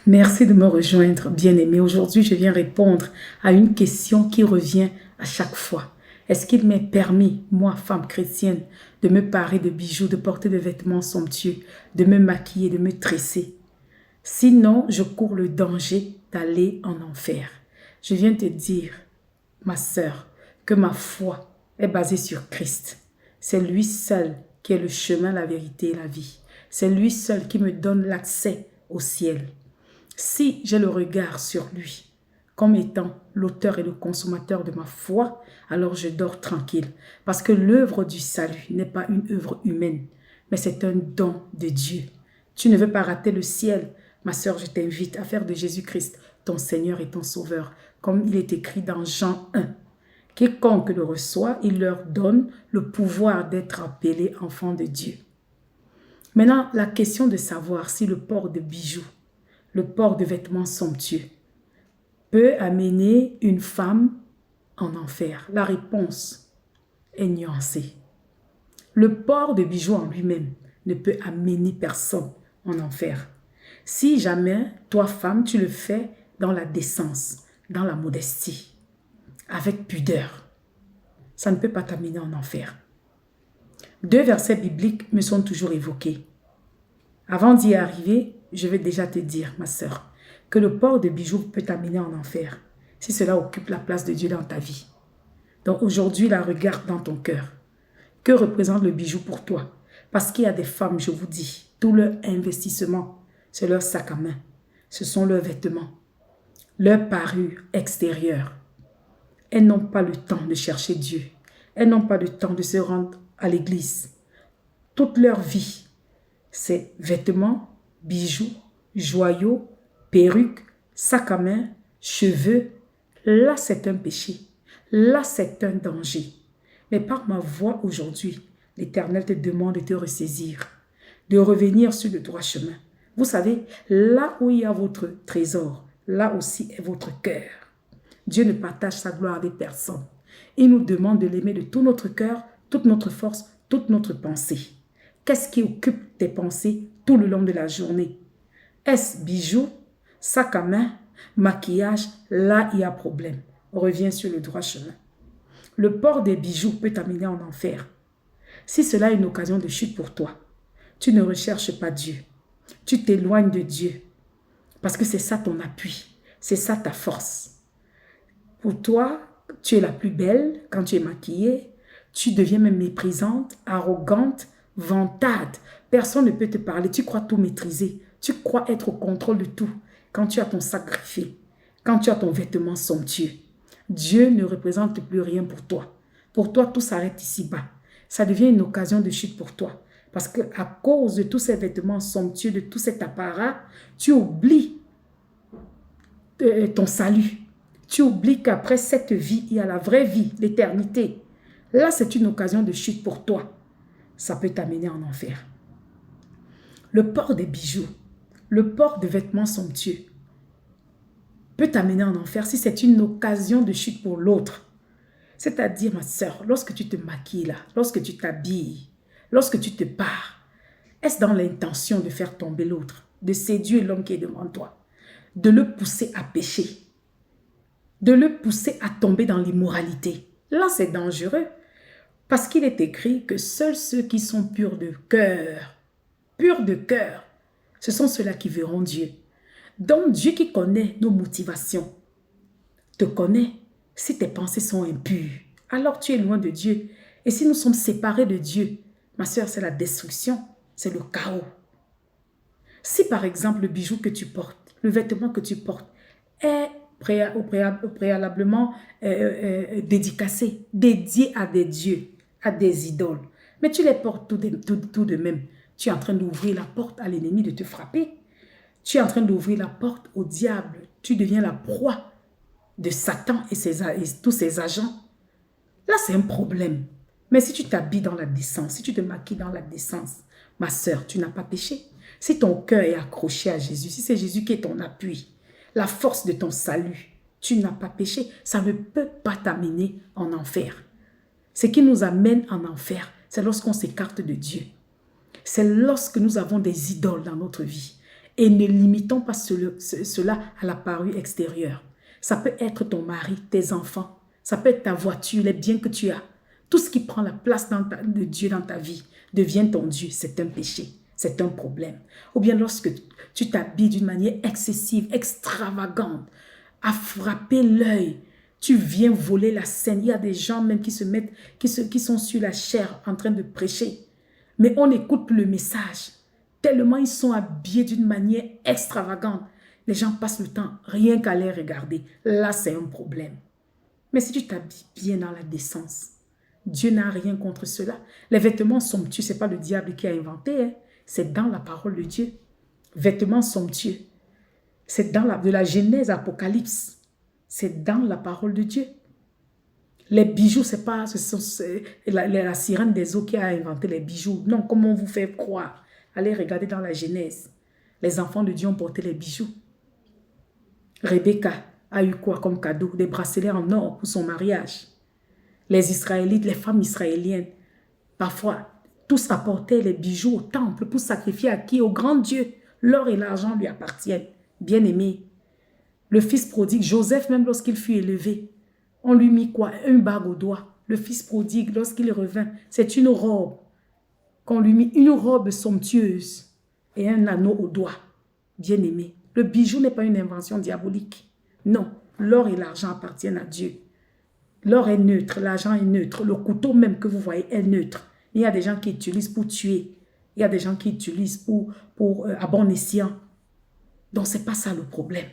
Merci de me rejoindre, bien-aimé. Aujourd'hui, je viens répondre à une question qui revient à chaque fois. Est-ce qu'il m'est permis, moi, femme chrétienne, de me parer de bijoux, de porter des vêtements somptueux, de me maquiller, de me tresser? Sinon, je cours le danger d'aller en enfer. Je viens te dire, ma sœur, que ma foi est basée sur Christ. C'est lui seul qui est le chemin, la vérité et la vie. C'est lui seul qui me donne l'accès au ciel. Si j'ai le regard sur lui, comme étant l'auteur et le consommateur de ma foi, alors je dors tranquille. Parce que l'œuvre du salut n'est pas une œuvre humaine, mais c'est un don de Dieu. Tu ne veux pas rater le ciel. Ma sœur, je t'invite à faire de Jésus-Christ ton Seigneur et ton Sauveur, comme il est écrit dans Jean 1. Quiconque le reçoit, il leur donne le pouvoir d'être appelés enfants de Dieu. Maintenant, la question de savoir si le port de bijoux, le port de vêtements somptueux peut amener une femme en enfer. La réponse est nuancée. Le port de bijoux en lui-même ne peut amener personne en enfer. Si jamais, toi femme, tu le fais dans la décence, dans la modestie, avec pudeur, ça ne peut pas t'amener en enfer. Deux versets bibliques me sont toujours évoqués. Avant d'y arriver, je vais déjà te dire, ma sœur, que le port de bijoux peut t'amener en enfer si cela occupe la place de Dieu dans ta vie. Donc aujourd'hui, la regarde dans ton cœur. Que représente le bijou pour toi? Parce qu'il y a des femmes, je vous dis, tout leur investissement, c'est leur sac à main. Ce sont leurs vêtements, leur parure extérieure. Elles n'ont pas le temps de chercher Dieu. Elles n'ont pas le temps de se rendre à l'église. Toute leur vie, c'est vêtements, bijoux, joyaux, perruques, sac à main, cheveux. Là, c'est un péché. Là, c'est un danger. Mais par ma voix aujourd'hui, l'Éternel te demande de te ressaisir, de revenir sur le droit chemin. Vous savez, là où il y a votre trésor, là aussi est votre cœur. Dieu ne partage sa gloire avec personne. Il nous demande de l'aimer de tout notre cœur, toute notre force, toute notre pensée. Qu'est-ce qui occupe tes pensées tout le long de la journée? Est-ce bijoux, sac à main, maquillage? Là, il y a problème. Reviens sur le droit chemin. Le port des bijoux peut t'amener en enfer. Si cela est une occasion de chute pour toi, tu ne recherches pas Dieu. Tu t'éloignes de Dieu. Parce que c'est ça ton appui. C'est ça ta force. Pour toi, tu es la plus belle quand tu es maquillée. Tu deviens même méprisante, arrogante, vantade. Personne ne peut te parler. Tu crois tout maîtriser. Tu crois être au contrôle de tout. Quand tu as ton sacrifice, quand tu as ton vêtement somptueux, Dieu ne représente plus rien pour toi. Pour toi, tout s'arrête ici-bas. Ça devient une occasion de chute pour toi. Parce qu'à cause de tous ces vêtements somptueux, de tout cet apparat, tu oublies ton salut. Tu oublies qu'après cette vie, il y a la vraie vie, l'éternité. Là, c'est une occasion de chute pour toi. Ça peut t'amener en enfer. Le port des bijoux, le port de vêtements somptueux peut t'amener en enfer si c'est une occasion de chute pour l'autre. C'est-à-dire, ma sœur, lorsque tu te maquilles là, lorsque tu t'habilles, lorsque tu te pars, est-ce dans l'intention de faire tomber l'autre, de séduire l'homme qui est devant toi, de le pousser à pécher, de le pousser à tomber dans l'immoralité? Là, c'est dangereux parce qu'il est écrit que seuls ceux qui sont purs de cœur, ce sont ceux-là qui verront Dieu. Donc, Dieu qui connaît nos motivations, te connaît. Si tes pensées sont impures, alors tu es loin de Dieu. Et si nous sommes séparés de Dieu, ma sœur, c'est la destruction, c'est le chaos. Si par exemple le bijou que tu portes, le vêtement que tu portes est préalablement dédicacé, dédié à des dieux, à des idoles, mais tu les portes tout de même, tu es en train d'ouvrir la porte à l'ennemi de te frapper. Tu es en train d'ouvrir la porte au diable. Tu deviens la proie de Satan et tous ses agents. Là, c'est un problème. Mais si tu t'habilles dans la décence, si tu te maquilles dans la décence, ma sœur, tu n'as pas péché. Si ton cœur est accroché à Jésus, si c'est Jésus qui est ton appui, la force de ton salut, tu n'as pas péché. Ça ne peut pas t'amener en enfer. Ce qui nous amène en enfer, c'est lorsqu'on s'écarte de Dieu. C'est lorsque nous avons des idoles dans notre vie. Et ne limitons pas cela à l'apparu extérieur. Ça peut être ton mari, tes enfants, ça peut être ta voiture, les biens que tu as. Tout ce qui prend la place de Dieu dans ta vie devient ton Dieu. C'est un péché, c'est un problème. Ou bien lorsque tu t'habilles d'une manière excessive, extravagante, à frapper l'œil, tu viens voler la scène. Il y a des gens même qui sont sur la chair en train de prêcher. Mais on n'écoute plus le message. Tellement ils sont habillés d'une manière extravagante. Les gens passent le temps rien qu'à les regarder. Là, c'est un problème. Mais si tu t'habilles bien dans la décence, Dieu n'a rien contre cela. Les vêtements somptueux, ce n'est pas le diable qui a inventé. Hein. C'est dans la parole de Dieu. Vêtements somptueux. C'est de la Genèse à Apocalypse. C'est dans la parole de Dieu. Les bijoux, c'est la sirène des eaux qui a inventé les bijoux. Non, comment on vous fait croire? Allez regarder dans la Genèse. Les enfants de Dieu ont porté les bijoux. Rebecca a eu quoi comme cadeau? Des bracelets en or pour son mariage. Les Israélites, les femmes israéliennes, parfois, tous apportaient les bijoux au temple pour sacrifier à qui? Au grand Dieu. L'or et l'argent lui appartiennent. Bien-aimé. Le fils prodigue, Joseph, même lorsqu'il fut élevé, on lui mit quoi? Une bague au doigt. Le fils prodigue, lorsqu'il revint, c'est une robe. Qu'on lui mit une robe somptueuse et un anneau au doigt. Bien-aimé. Le bijou n'est pas une invention diabolique. Non, l'or et l'argent appartiennent à Dieu. L'or est neutre, l'argent est neutre. Le couteau même que vous voyez est neutre. Il y a des gens qui utilisent pour tuer. Il y a des gens qui utilisent à bon escient. Donc, ce n'est pas ça le problème.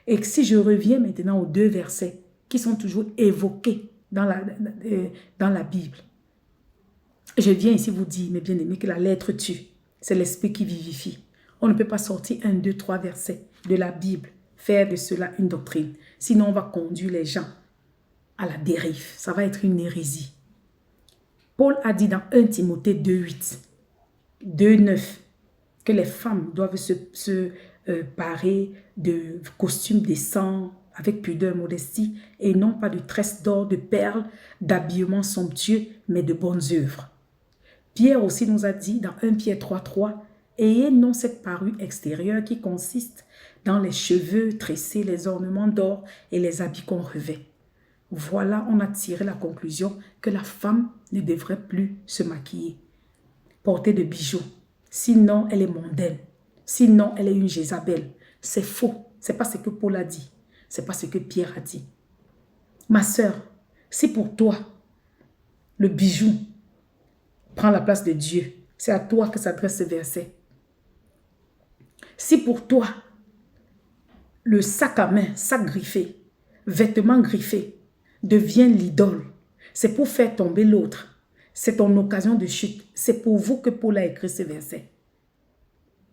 Et si je reviens maintenant aux 2 versets qui sont toujours évoqués dans la Bible, je viens ici vous dire, mes bien-aimés, que la lettre tue. C'est l'esprit qui vivifie. On ne peut pas sortir 1, 2, 3 versets de la Bible, faire de cela une doctrine. Sinon, on va conduire les gens à la dérive. Ça va être une hérésie. Paul a dit dans 1 Timothée 2,8, 2,9, que les femmes doivent se parer de costumes décents, avec pudeur, modestie, et non pas de tresses d'or, de perles, d'habillement somptueux, mais de bonnes œuvres. Pierre aussi nous a dit dans 1 Pierre 3,3, ayez non cette parure extérieure qui consiste dans les cheveux tressés, les ornements d'or et les habits qu'on revêt. Voilà, on a tiré la conclusion que la femme ne devrait plus se maquiller, porter de bijoux. Sinon, elle est mondaine. Sinon, elle est une Jézabel. C'est faux. Ce n'est pas ce que Paul a dit. Ce n'est pas ce que Pierre a dit. Ma sœur, si pour toi, le bijou prend la place de Dieu, c'est à toi que s'adresse ce verset. Si pour toi, le sac à main, sac griffé, vêtement griffé, devient l'idole, c'est pour faire tomber l'autre. C'est ton occasion de chute. C'est pour vous que Paul a écrit ce verset.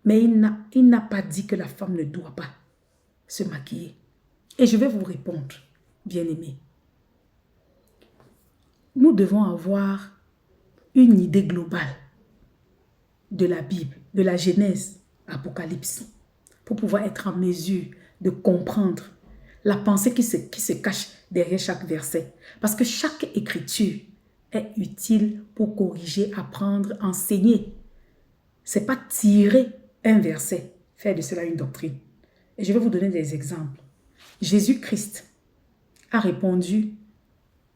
Mais il n'a pas dit que la femme ne doit pas se maquiller. Et je vais vous répondre, bien-aimés. Nous devons avoir une idée globale de la Bible, de la Genèse, Apocalypse, pour pouvoir être en mesure de comprendre la pensée qui se cache derrière chaque verset. Parce que chaque écriture est utile pour corriger, apprendre, enseigner. Ce n'est pas tirer un verset, faire de cela une doctrine. Et je vais vous donner des exemples. Jésus-Christ a répondu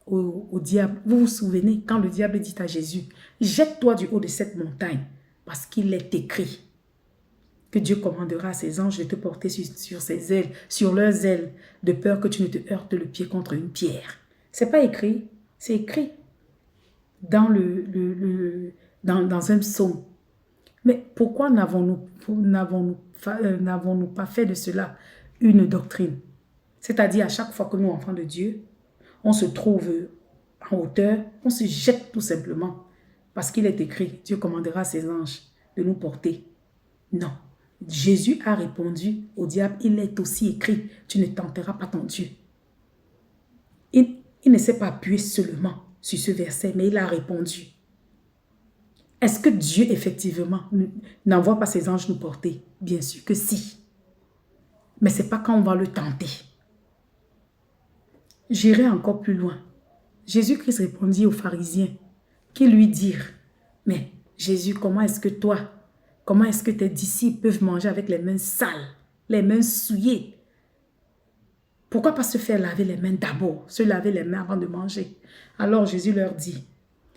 au diable. Vous vous souvenez quand le diable dit à Jésus, jette-toi du haut de cette montagne, parce qu'il est écrit que Dieu commandera à ses anges de te porter sur ses ailes, sur leurs ailes, de peur que tu ne te heurtes le pied contre une pierre. Ce n'est pas écrit, c'est écrit dans un psaume. Mais pourquoi n'avons-nous pas fait de cela une doctrine? C'est-à-dire à chaque fois que nous, enfants de Dieu, on se trouve en hauteur, on se jette tout simplement. Parce qu'il est écrit, Dieu commandera à ses anges de nous porter. Non. Jésus a répondu au diable, il est aussi écrit, tu ne tenteras pas ton Dieu. Il ne s'est pas appuyé seulement sur ce verset, mais il a répondu. Est-ce que Dieu, effectivement, n'envoie pas ses anges nous porter? Bien sûr que si. Mais ce n'est pas quand on va le tenter. J'irai encore plus loin. Jésus-Christ répondit aux pharisiens qui lui dirent, mais Jésus, comment est-ce que toi, Comment est-ce que tes disciples peuvent manger avec les mains sales, les mains souillées? Pourquoi pas se faire laver les mains d'abord, se laver les mains avant de manger? Alors Jésus leur dit,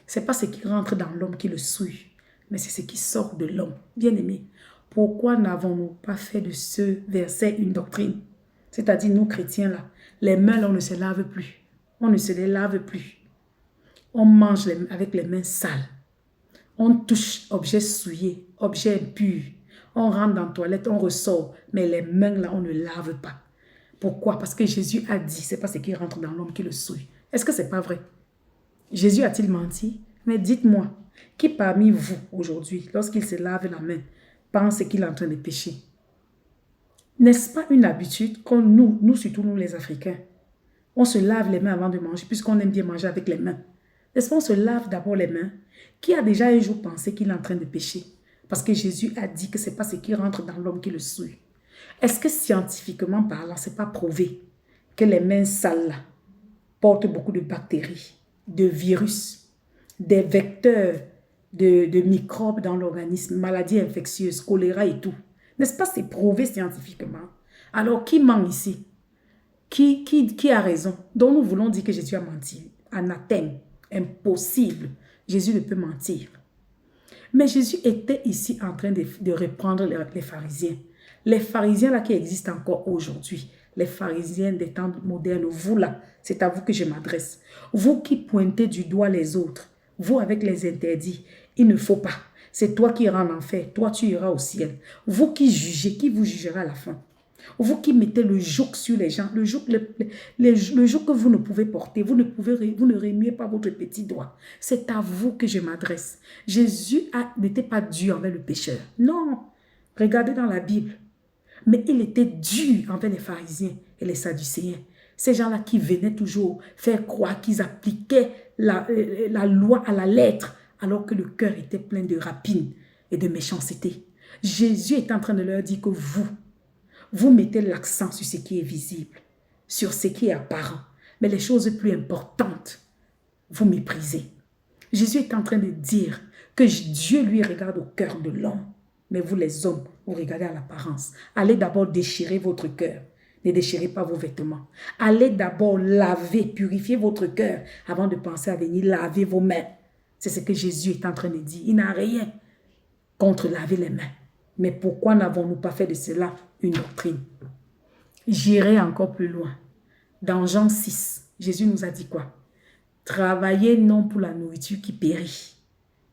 c'est pas ce qui rentre dans l'homme qui le souille, mais c'est ce qui sort de l'homme. Bien-aimés, pourquoi n'avons-nous pas fait de ce verset une doctrine? C'est-à-dire, nous chrétiens là, les mains là, on ne se lave plus. On ne se les lave plus. On mange avec les mains sales. On touche objets souillés, objets impurs. On rentre dans la toilette, on ressort, mais les mains là, on ne lave pas. Pourquoi? Parce que Jésus a dit, c'est pas ce qui rentre dans l'homme qui le souille. Est-ce que c'est pas vrai? Jésus a-t-il menti? Mais dites-moi, qui parmi vous aujourd'hui, lorsqu'il se lave la main, pense qu'il est en train de pécher? N'est-ce pas une habitude qu'on nous surtout nous les Africains, on se lave les mains avant de manger puisqu'on aime bien manger avec les mains. N'est-ce pas on se lave d'abord les mains? Qui a déjà un jour pensé qu'il est en train de pécher? Parce que Jésus a dit que ce n'est pas ce qui rentre dans l'homme qui le souille. Est-ce que scientifiquement parlant, ce n'est pas prouvé que les mains sales là, portent beaucoup de bactéries, de virus, des vecteurs de microbes dans l'organisme, maladies infectieuses, choléra et tout? N'est-ce pas c'est prouvé scientifiquement? Alors qui ment ici? Qui a raison? Donc nous voulons dire que Jésus a menti. Anathème, impossible. Jésus ne peut mentir. Mais Jésus était ici en train de reprendre les pharisiens. Les pharisiens là qui existent encore aujourd'hui. Les pharisiens des temps modernes, vous là, c'est à vous que je m'adresse. Vous qui pointez du doigt les autres, vous avec les interdits, il ne faut pas. C'est toi qui iras en enfer, toi tu iras au ciel. Vous qui jugez, qui vous jugera à la fin? Vous qui mettez le joug sur les gens, le joug que vous ne pouvez porter, vous ne remuez pas votre petit doigt. C'est à vous que je m'adresse. Jésus n'était pas dur envers le pécheur. Non, regardez dans la Bible. Mais il était dur envers les pharisiens et les sadducéens. Ces gens-là qui venaient toujours faire croire qu'ils appliquaient la loi à la lettre, alors que le cœur était plein de rapine et de méchanceté. Jésus est en train de leur dire que vous mettez l'accent sur ce qui est visible, sur ce qui est apparent, mais les choses plus importantes, vous méprisez. Jésus est en train de dire que Dieu lui regarde au cœur de l'homme, mais vous les hommes, vous regardez à l'apparence. Allez d'abord déchirer votre cœur, ne déchirez pas vos vêtements. Allez d'abord laver, purifier votre cœur avant de penser à venir laver vos mains. C'est ce que Jésus est en train de dire. Il n'a rien contre laver les mains. Mais pourquoi n'avons-nous pas fait de cela une doctrine? J'irai encore plus loin. Dans Jean 6, Jésus nous a dit quoi? Travaillez non pour la nourriture qui périt,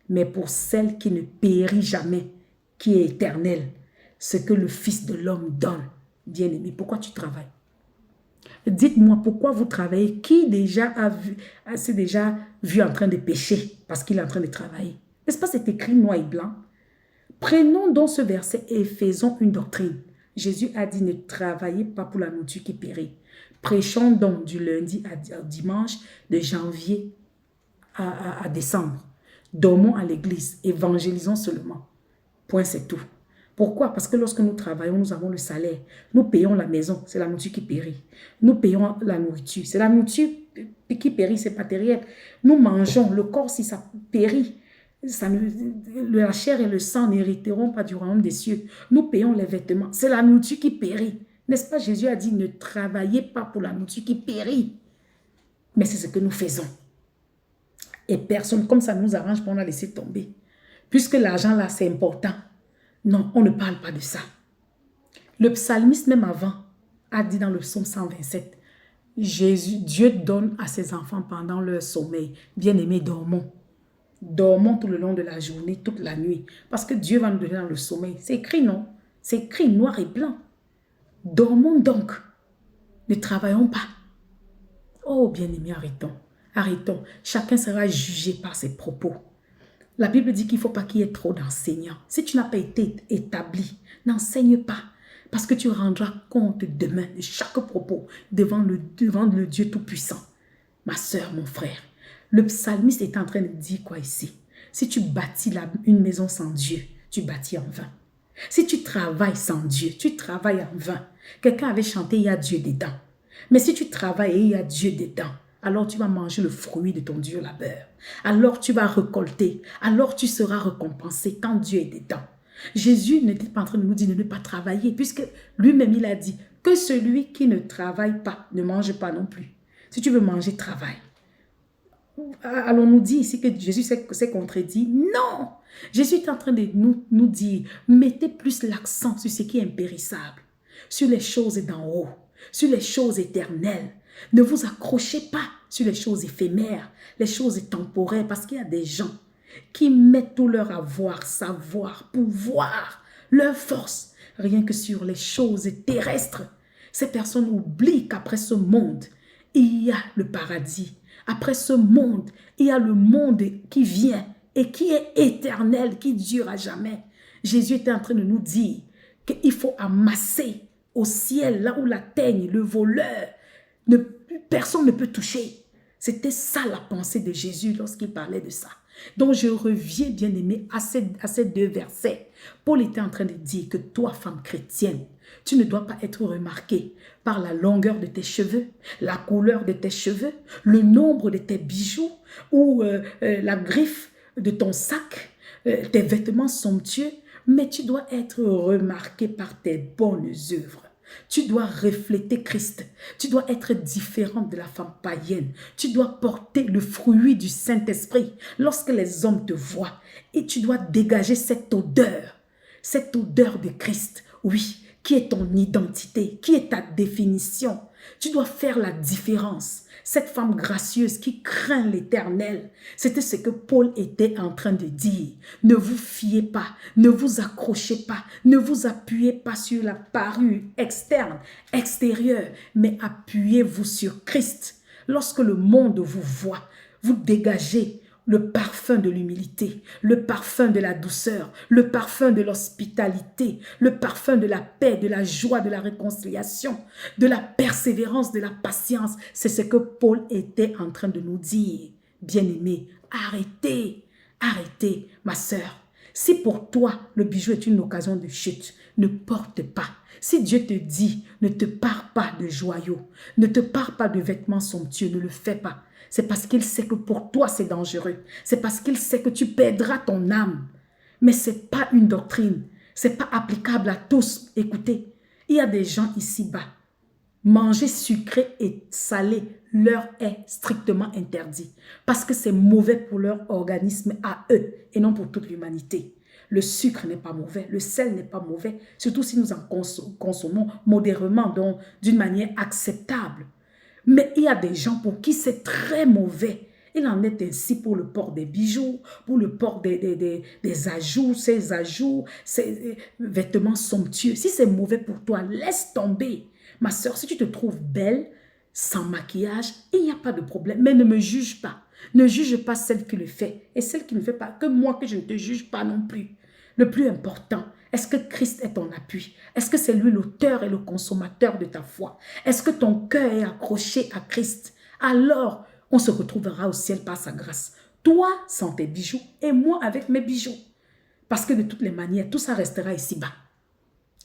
mais pour celle qui ne périt jamais, qui est éternelle, ce que le Fils de l'homme donne. Bien-aimé, pourquoi tu travailles? Dites-moi pourquoi vous travaillez. Qui s'est déjà vu en train de pécher parce qu'il est en train de travailler? N'est-ce pas c'est écrit noir et blanc? Prenons donc ce verset et faisons une doctrine. Jésus a dit ne travaillez pas pour la nourriture qui périt. Prêchons donc du lundi au dimanche, de janvier à décembre. Dormons à l'église, évangélisons seulement. Point, c'est tout. Pourquoi? Parce que lorsque nous travaillons, nous avons le salaire. Nous payons la maison, c'est la nourriture qui périt. Nous payons la nourriture, c'est la nourriture qui périt, c'est matériel. Nous mangeons, le corps, si ça périt, la chair et le sang n'hériteront pas du royaume des cieux. Nous payons les vêtements, c'est la nourriture qui périt. N'est-ce pas? Jésus a dit, ne travaillez pas pour la nourriture qui périt. Mais c'est ce que nous faisons. Et personne, comme ça nous arrange, on a laissé tomber. Puisque l'argent là, c'est important. Non, on ne parle pas de ça. Le psalmiste, même avant, a dit dans le psaume 127, Dieu donne à ses enfants pendant leur sommeil. Bien-aimés, dormons. Dormons tout le long de la journée, toute la nuit. Parce que Dieu va nous donner dans le sommeil. C'est écrit, non? C'est écrit noir et blanc. Dormons donc. Ne travaillons pas. Oh, bien-aimés, arrêtons. Arrêtons. Chacun sera jugé par ses propos. La Bible dit qu'il ne faut pas qu'il y ait trop d'enseignants. Si tu n'as pas été établi, n'enseigne pas. Parce que tu rendras compte demain de chaque propos devant le Dieu Tout-Puissant. Ma soeur, mon frère, le psalmiste est en train de dire quoi ici? Si tu bâtis une maison sans Dieu, tu bâtis en vain. Si tu travailles sans Dieu, tu travailles en vain. Quelqu'un avait chanté, il y a Dieu dedans. Mais si tu travailles et il y a Dieu dedans, alors tu vas manger le fruit de ton Dieu labeur. Alors tu vas récolter. Alors tu seras récompensé quand Dieu est dedans. Jésus n'était pas en train de nous dire de ne pas travailler, puisque lui-même, il a dit que celui qui ne travaille pas ne mange pas non plus. Si tu veux manger, travaille. Allons-nous dire ici que Jésus s'est contredit? Non! Jésus est en train de nous dire, mettez plus l'accent sur ce qui est impérissable, sur les choses d'en haut, sur les choses éternelles. Ne vous accrochez pas sur les choses éphémères, les choses temporaires, parce qu'il y a des gens qui mettent tout leur avoir, savoir, pouvoir, leur force, rien que sur les choses terrestres. Ces personnes oublient qu'après ce monde, il y a le paradis. Après ce monde, il y a le monde qui vient et qui est éternel, qui dure à jamais. Jésus était en train de nous dire qu'il faut amasser au ciel, là où la teigne, le voleur, personne ne peut toucher. C'était ça la pensée de Jésus lorsqu'il parlait de ça. Donc je reviens, bien-aimé, à ces deux versets. Paul était en train de dire que toi, femme chrétienne, tu ne dois pas être remarquée par la longueur de tes cheveux, la couleur de tes cheveux, le nombre de tes bijoux ou la griffe de ton sac, tes vêtements somptueux, mais tu dois être remarquée par tes bonnes œuvres. Tu dois refléter Christ. Tu dois être différente de la femme païenne. Tu dois porter le fruit du Saint-Esprit lorsque les hommes te voient. Et tu dois dégager cette odeur de Christ. Oui, qui est ton identité, qui est ta définition. Tu dois faire la différence. Cette femme gracieuse qui craint l'Éternel, c'était ce que Paul était en train de dire. Ne vous fiez pas, ne vous accrochez pas, ne vous appuyez pas sur la parure externe, extérieure, mais appuyez-vous sur Christ. Lorsque le monde vous voit, vous dégagez le parfum de l'humilité, le parfum de la douceur, le parfum de l'hospitalité, le parfum de la paix, de la joie, de la réconciliation, de la persévérance, de la patience. C'est ce que Paul était en train de nous dire. Bien-aimé, arrêtez, arrêtez, ma sœur. Si pour toi, le bijou est une occasion de chute, ne porte pas. Si Dieu te dit, ne te pare pas de joyaux, ne te pare pas de vêtements somptueux, ne le fais pas. C'est parce qu'il sait que pour toi, c'est dangereux. C'est parce qu'il sait que tu perdras ton âme. Mais ce n'est pas une doctrine. Ce n'est pas applicable à tous. Écoutez, il y a des gens ici-bas. Manger sucré et salé leur est strictement interdit. Parce que c'est mauvais pour leur organisme à eux et non pour toute l'humanité. Le sucre n'est pas mauvais, le sel n'est pas mauvais, surtout si nous en consommons modérément, donc d'une manière acceptable. Mais il y a des gens pour qui c'est très mauvais. Il en est ainsi pour le port des bijoux, pour le port des ajouts, ces vêtements somptueux. Si c'est mauvais pour toi, laisse tomber. Ma soeur, si tu te trouves belle, sans maquillage, il n'y a pas de problème. Mais ne me juge pas. Ne juge pas celle qui le fait. Et celle qui ne le fait pas, que moi, que je ne te juge pas non plus. Le plus important, est-ce que Christ est ton appui? Est-ce que c'est lui l'auteur et le consommateur de ta foi? Est-ce que ton cœur est accroché à Christ? Alors, on se retrouvera au ciel par sa grâce. Toi sans tes bijoux et moi avec mes bijoux. Parce que de toutes les manières, tout ça restera ici-bas.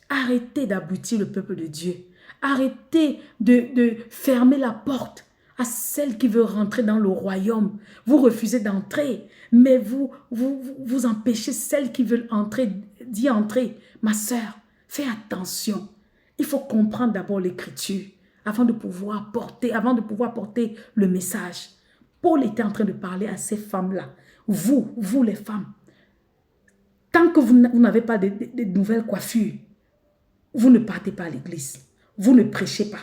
Arrêtez d'abrutir le peuple de Dieu. Arrêtez de fermer la porte à celle qui veut rentrer dans le royaume. Vous refusez d'entrer, mais vous empêchez celle qui veut entrer d'y entrer. Ma sœur, fais attention. Il faut comprendre d'abord l'écriture avant de pouvoir porter le message. Paul était en train de parler à ces femmes-là. Vous les femmes, tant que vous n'avez pas de nouvelles coiffures, vous ne partez pas à l'église. Vous ne prêchez pas.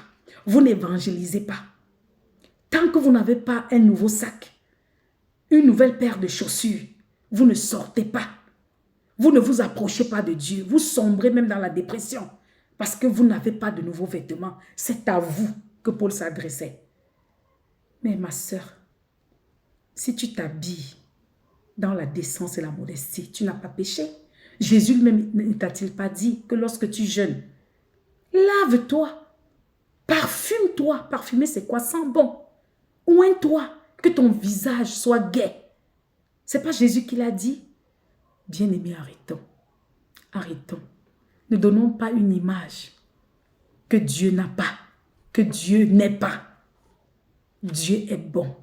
Vous n'évangélisez pas. Tant que vous n'avez pas un nouveau sac, une nouvelle paire de chaussures, vous ne sortez pas. Vous ne vous approchez pas de Dieu. Vous sombrez même dans la dépression parce que vous n'avez pas de nouveaux vêtements. C'est à vous que Paul s'adressait. Mais ma sœur, si tu t'habilles dans la décence et la modestie, tu n'as pas péché. Jésus lui-même ne t'a-t-il pas dit que lorsque tu jeûnes, lave-toi, parfume-toi. Parfumer, c'est quoi? Sens bon. Oins-toi, que ton visage soit gai. C'est pas Jésus qui l'a dit? Bien-aimés, arrêtons. Arrêtons. Ne donnons pas une image que Dieu n'a pas, que Dieu n'est pas. Dieu est bon.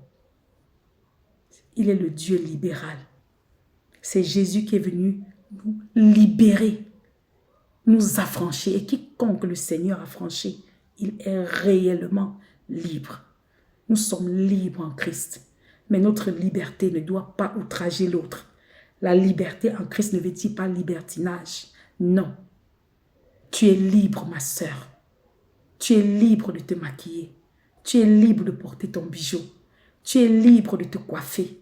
Il est le Dieu libéral. C'est Jésus qui est venu nous libérer, nous affranchir. Et quiconque le Seigneur a franchi, il est réellement libre. Nous sommes libres en Christ. Mais notre liberté ne doit pas outrager l'autre. La liberté en Christ ne veut dire pas libertinage. Non. Tu es libre, ma sœur. Tu es libre de te maquiller. Tu es libre de porter ton bijou. Tu es libre de te coiffer.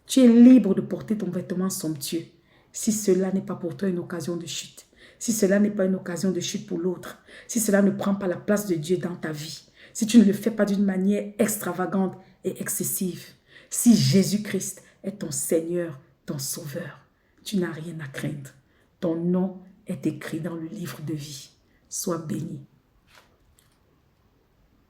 Tu es libre de porter ton vêtement somptueux. Si cela n'est pas pour toi une occasion de chute, si cela n'est pas une occasion de chute pour l'autre, si cela ne prend pas la place de Dieu dans ta vie, si tu ne le fais pas d'une manière extravagante et excessive, si Jésus-Christ est ton Seigneur, ton Sauveur, tu n'as rien à craindre. Ton nom est écrit dans le livre de vie. Sois béni.